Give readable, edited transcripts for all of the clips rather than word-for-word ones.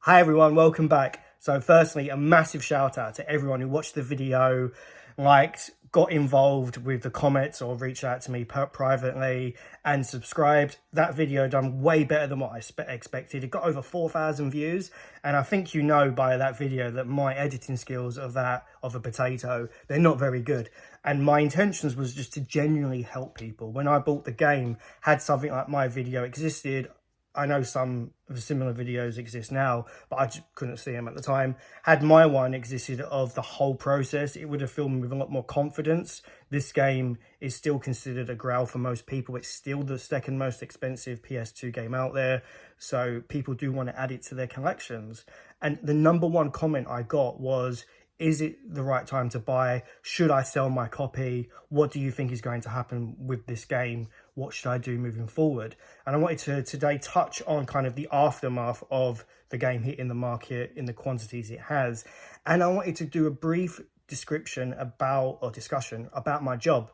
Hi everyone, welcome back. So firstly, a massive shout out to everyone who watched the video, liked, got involved with the comments or reached out to me privately and subscribed. That video done way better than what I expected. It got over 4,000 views, and I think you know by that video that my editing skills of a potato, they're not very good. And my intentions was just to genuinely help people. When I bought the game, had something like my video existed, I know some similar videos exist now, but I just couldn't see them at the time. Had my one existed of the whole process, it would have filled me with a lot more confidence. This game is still considered a grail for most people. It's still the second most expensive PS2 game out there. So people do want to add it to their collections. And the number one comment I got was, is it the right time to buy? Should I sell my copy? What do you think is going to happen with this game? What should I do moving forward? And I wanted to today touch on kind of the aftermath of the game hitting the market in the quantities it has. And I wanted to do a brief description about, or discussion about, my job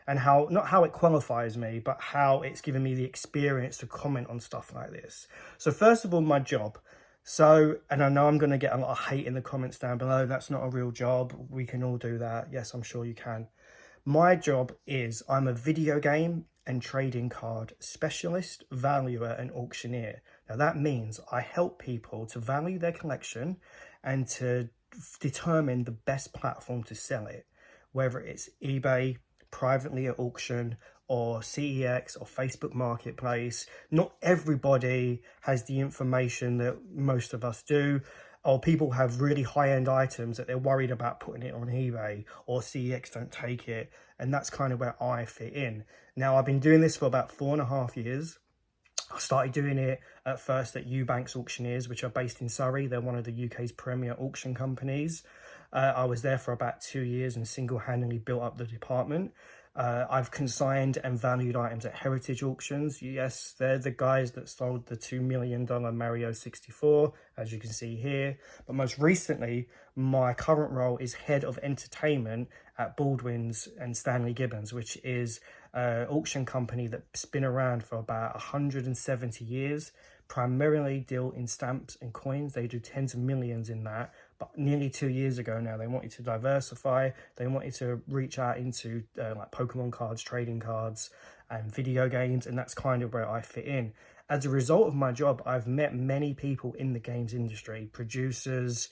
and how, not how it qualifies me, but how it's given me the experience to comment on stuff like this. So first of all, my job. So, and I know I'm going to get a lot of hate in the comments down below. That's not a real job. We can all do that. Yes, I'm sure you can. My job is I'm a video game and trading card specialist, valuer and auctioneer. Now that means I help people to value their collection and to determine the best platform to sell it, whether it's eBay, privately at auction, or CEX or Facebook Marketplace. Not everybody has the information that most of us do, or people have really high-end items that they're worried about putting it on eBay, or CEX don't take it, and that's kind of where I fit in. Now, I've been doing this for about 4.5 years. I started doing it at first at Eubanks Auctioneers, which are based in Surrey. They're one of the UK's premier auction companies. I was there for about 2 years and single-handedly built up the department. I've consigned and valued items at heritage auctions. Yes, they're the guys that sold the $2 million Mario 64, as you can see here. But most recently, my current role is head of entertainment at Baldwin's and Stanley Gibbons, which is an auction company that's been around for about 170 years. Primarily deal in stamps and coins. They do tens of millions in that. But nearly 2 years ago now, they wanted to diversify. They wanted to reach out into like Pokemon cards, trading cards, and video games, and that's kind of where I fit in. As a result of my job, I've met many people in the games industry, producers,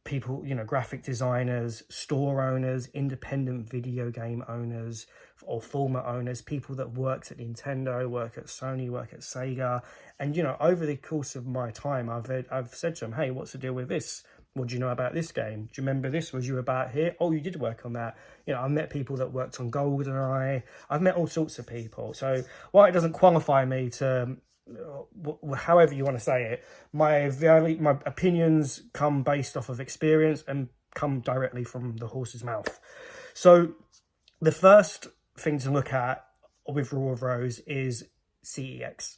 people, you know, graphic designers, store owners, independent video game owners or former owners, people that worked at Nintendo, work at Sony, work at Sega. And, you know, over the course of my time, I've said to them, hey, what's the deal with this? What do you know about this game? Do you remember this? Was you about here? Oh, you did work on that. You know, I've met people that worked on GoldenEye. I've met all sorts of people. So while it doesn't qualify me to, however you want to say it, my opinions come based off of experience and come directly from the horse's mouth. So the first thing to look at with Rule of Rose is CEX.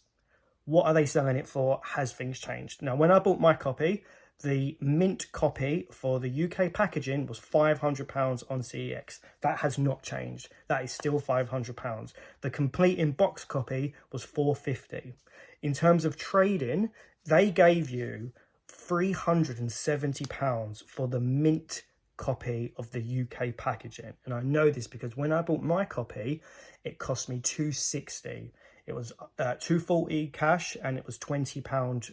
What are they selling it for? Has things changed? Now, when I bought my copy, the mint copy for the UK packaging was £500 on CEX. That has not changed. That is still £500. The complete in-box copy was £450. In terms of trading, they gave you £370 for the mint copy of the UK packaging. And I know this because when I bought my copy, it cost me £260. It was £240 cash, and it was £20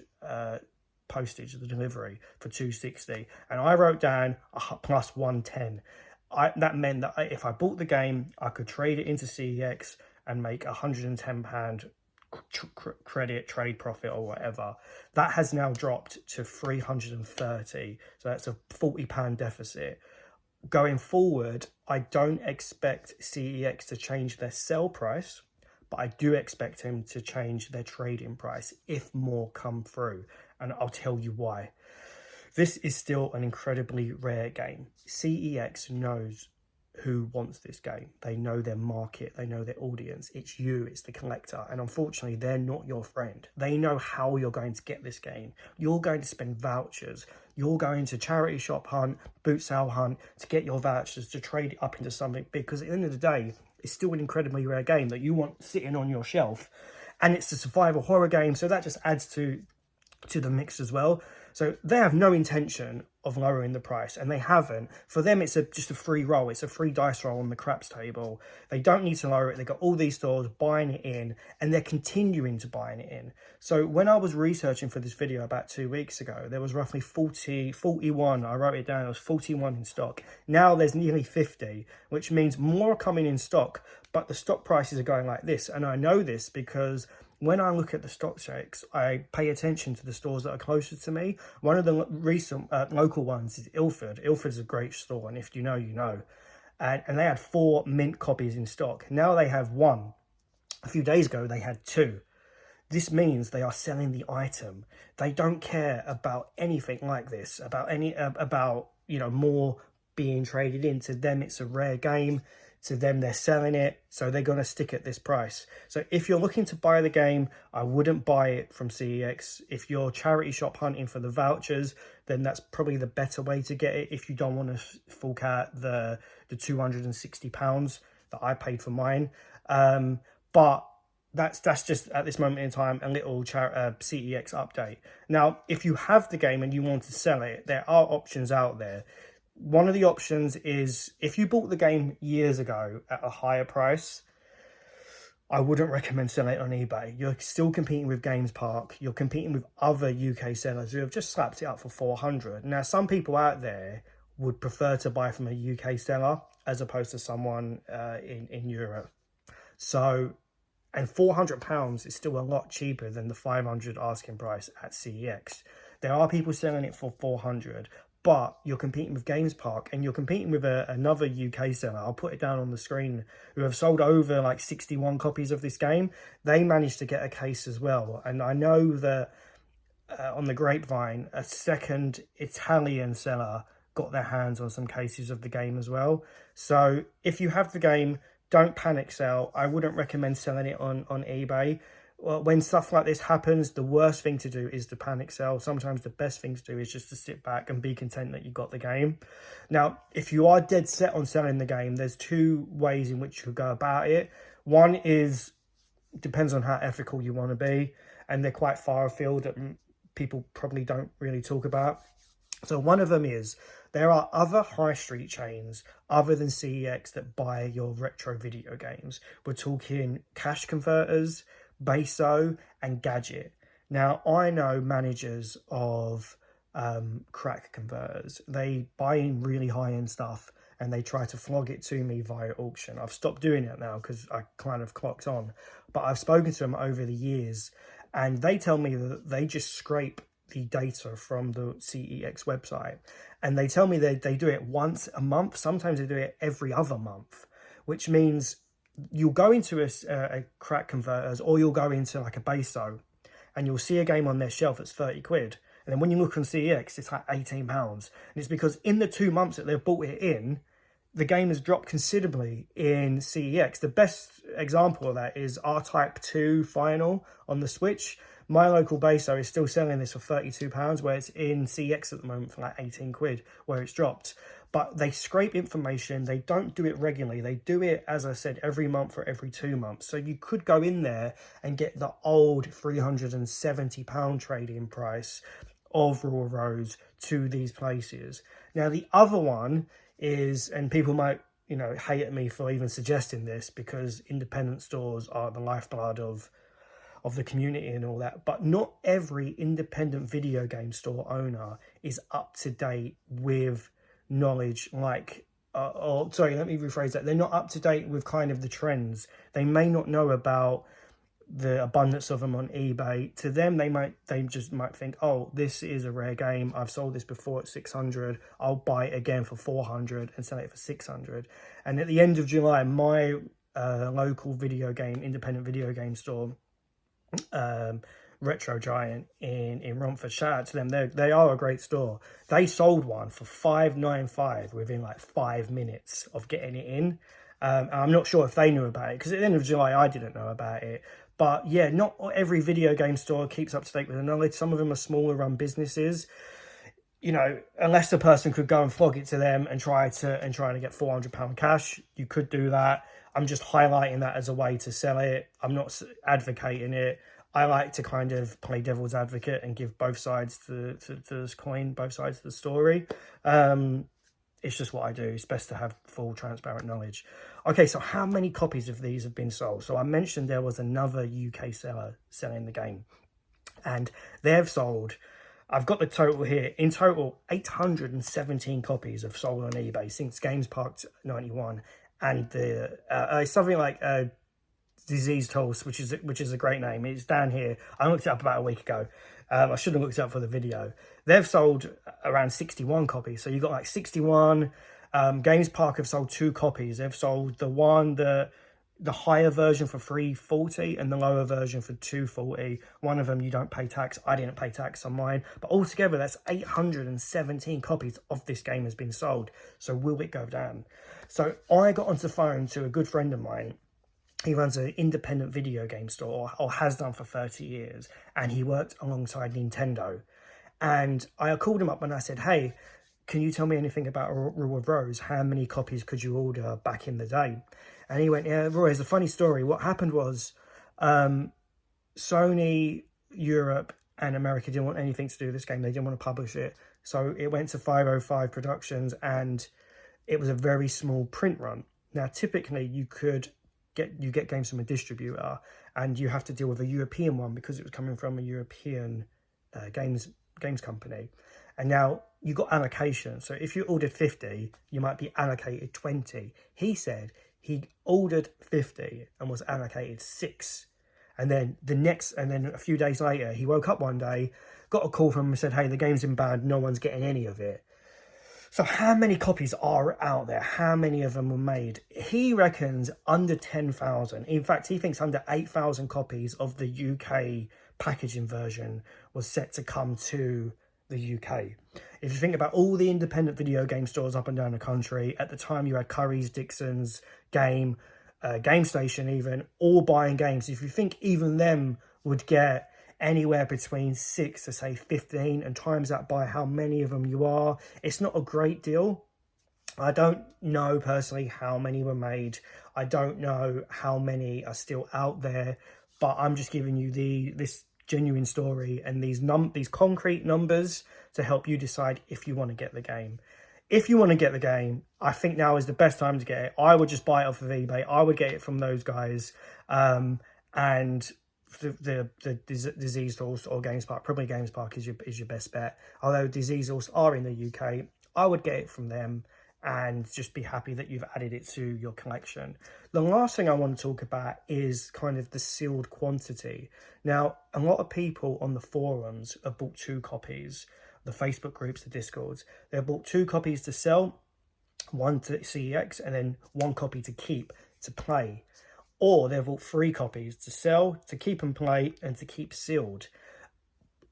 postage of the delivery for £260, and I wrote down plus £110. That meant that if I bought the game, I could trade it into CEX and make £110 credit, trade profit, or whatever. That has now dropped to £330, so that's a £40 deficit. Going forward, I don't expect CEX to change their sell price, but I do expect them to change their trading price if more come through, and I'll tell you why. This is still an incredibly rare game. CEX knows who wants this game. They know their market, they know their audience. It's you, it's the collector, and unfortunately, they're not your friend. They know how you're going to get this game. You're going to spend vouchers. You're going to charity shop hunt, boot sale hunt to get your vouchers to trade it up into something big, because at the end of the day, it's still an incredibly rare game that you want sitting on your shelf, and it's a survival horror game, so that just adds to to the mix as well. So they have no intention of lowering the price, and they haven't. For them, it's just a free roll. It's a free dice roll on the craps table. They don't need to lower it. They got all these stores buying it in, and they're continuing to buying it in. So when I was researching for this video about 2 weeks ago, there was roughly 41. I wrote it down. It was 41 in stock. Now there's nearly 50, which means more are coming in stock, but the stock prices are going like this. And I know this because when I look at the stock shakes, I pay attention to the stores that are closer to me. One of the recent local ones is Ilford. Ilford's a great store, and if you know, you know. And they had 4 mint copies in stock. Now they have 1. A few days ago, they had 2. This means they are selling the item. They don't care about anything like this, about more being traded in. To them, it's a rare game. To them, they're selling it, so they're going to stick at this price. So if you're looking to buy the game, I wouldn't buy it from CEX. If you're charity shop hunting for the vouchers, then that's probably the better way to get it if you don't want to fork out the £260 that I paid for mine. But that's just, at this moment in time, a little CEX update. Now, if you have the game and you want to sell it, there are options out there. One of the options is, if you bought the game years ago at a higher price, I wouldn't recommend selling it on eBay. You're still competing with Games Park. You're competing with other UK sellers who have just slapped it up for 400. Now, some people out there would prefer to buy from a UK seller as opposed to someone in Europe. So, and £400 is still a lot cheaper than the 500 asking price at CEX. There are people selling it for 400. But you're competing with Games Park, and you're competing with another UK seller, I'll put it down on the screen, who have sold over like 61 copies of this game. They managed to get a case as well. And I know that on the grapevine, a second Italian seller got their hands on some cases of the game as well. So if you have the game, don't panic sell. I wouldn't recommend selling it on eBay. Well, when stuff like this happens, the worst thing to do is to panic sell. Sometimes the best thing to do is just to sit back and be content that you got the game. Now, if you are dead set on selling the game, there's 2 ways in which you could go about it. One is, depends on how ethical you want to be, and they're quite far afield that people probably don't really talk about. So one of them is, there are other high street chains other than CEX that buy your retro video games. We're talking Cash Converters, Beso, and Gadget. Now, I know managers of crack converters. They buy in really high-end stuff and they try to flog it to me via auction. I've stopped doing it now because I kind of clocked on. But I've spoken to them over the years, and they tell me that they just scrape the data from the CEX website. And they tell me they do it once a month. Sometimes they do it every other month, which means you'll go into a crack converters, or you'll go into like a Beso, and you'll see a game on their shelf that's 30 quid. And then when you look on CEX, it's like £18. And it's because in the 2 months that they've bought it in, the game has dropped considerably in CEX. The best example of that is R-Type 2 Final on the Switch. My local Beso is still selling this for £32, where it's in CEX at the moment for like 18 quid, where it's dropped. But they scrape information. They don't do it regularly. They do it, as I said, every month or every 2 months. So you could go in there and get the old £370 trading price of Raw Rose to these places. Now, the other one is, and people might, hate at me for even suggesting this, because independent stores are the lifeblood of the community and all that, but not every independent video game store owner is up to date with knowledge let me rephrase that. They're not up to date with kind of the trends. They may not know about the abundance of them on eBay. To them, they just might think, oh, this is a rare game. I've sold this before at 600. I'll buy it again for 400 and sell it for 600. And at the end of July, my local independent video game store, Retro Giant in Romford, shout out to them. They are a great store. They sold one for $5.95 within like 5 minutes of getting it in. And I'm not sure if they knew about it, because at the end of July I didn't know about it. But yeah, not every video game store keeps up to date with the knowledge. Some of them are smaller run businesses. Unless the person could go and flog it to them and try to get £400 cash, you could do that. I'm just highlighting that as a way to sell it. I'm not advocating it. I like to kind of play devil's advocate and give both sides to this coin, both sides of the story. It's just what I do. It's best to have full transparent knowledge. Okay, so how many copies of these have been sold? So I mentioned there was another UK seller selling the game, and they've sold, I've got the total here, in total 817 copies have sold on eBay since Games Park 91, and the something like Disease Tools, which is a great name. It's down here. I looked it up about a week ago. I should have looked it up for the video. They've sold around 61 copies. So you've got like 61. Games Park have sold 2 copies. They've sold the higher version for $3.40 and the lower version for $2.40. One of them you don't pay tax. I didn't pay tax on mine. But altogether, that's 817 copies of this game has been sold. So will it go down? So I got onto the phone to a good friend of mine. He runs an independent video game store, or has done for 30 years, and he worked alongside Nintendo. And I called him up and I said, hey, can you tell me anything about Rule of Rose? How many copies could you order back in the day? And he went, yeah, Roy, it's a funny story. What happened was Sony, Europe, and America didn't want anything to do with this game. They didn't want to publish it. So it went to 505 Productions, and it was a very small print run. Now, typically, you get games from a distributor, and you have to deal with a European one because it was coming from a European games company. And now you got allocation. So if you ordered 50, you might be allocated 20. He said he ordered 50 and was allocated 6. And then a few days later, he woke up one day, got a call from him and said, hey, the game's been banned. No one's getting any of it. So how many copies are out there? How many of them were made? He reckons under 10,000. In fact, he thinks under 8,000 copies of the UK packaging version was set to come to the UK. If you think about all the independent video game stores up and down the country, at the time you had Curry's, Dixon's, Game Station even, all buying games. If you think even them would get anywhere between 6 to say 15 and times that by how many of them you are, it's not a great deal. I don't know personally how many were made. I don't know how many are still out there, but I'm just giving you this genuine story and these concrete numbers to help you decide if you want to get the game. If you want to get the game, I think now is the best time to get it. I would just buy it off of eBay. I would get it from those guys, and the Disease Tools or Games Park, probably Games Park is your best bet. Although Disease Tools are in the UK, I would get it from them and just be happy that you've added it to your collection. The last thing I want to talk about is kind of the sealed quantity. Now, a lot of people on the forums have bought 2 copies, the Facebook groups, the Discords. They've bought 2 copies to sell, 1 to CEX, and then 1 copy to keep, to play. Or they've bought 3 copies to sell, to keep and play, and to keep sealed.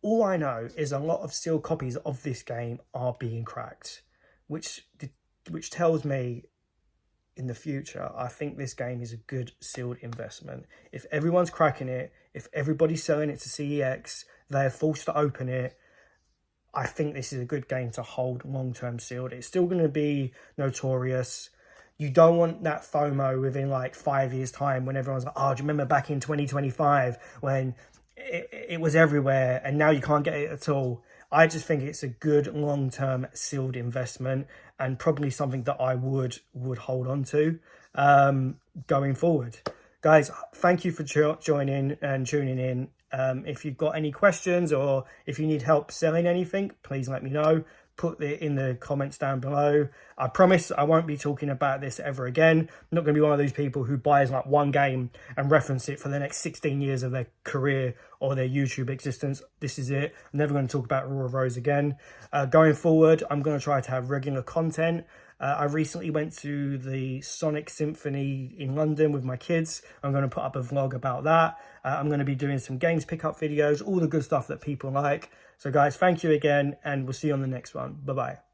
All I know is a lot of sealed copies of this game are being cracked, which tells me in the future, I think this game is a good sealed investment. If everyone's cracking it, if everybody's selling it to CEX, they're forced to open it, I think this is a good game to hold long-term sealed. It's still going to be notorious. You don't want that FOMO within like 5 years' time when everyone's like, oh, do you remember back in 2025 when it was everywhere and now you can't get it at all? I just think it's a good long-term sealed investment and probably something that I would hold on to going forward. Guys, thank you for joining and tuning in. If you've got any questions or if you need help selling anything, please let me know. Put it in the comments down below. I promise I won't be talking about this ever again. I'm not going to be one of those people who buys like one game and reference it for the next 16 years of their career or their YouTube existence. This is it. I'm never going to talk about Rule of Rose again. Going forward, I'm going to try to have regular content. I recently went to the Sonic Symphony in London with my kids. I'm going to put up a vlog about that. I'm going to be doing some games pickup videos, all the good stuff that people like. So guys, thank you again, and we'll see you on the next one. Bye-bye.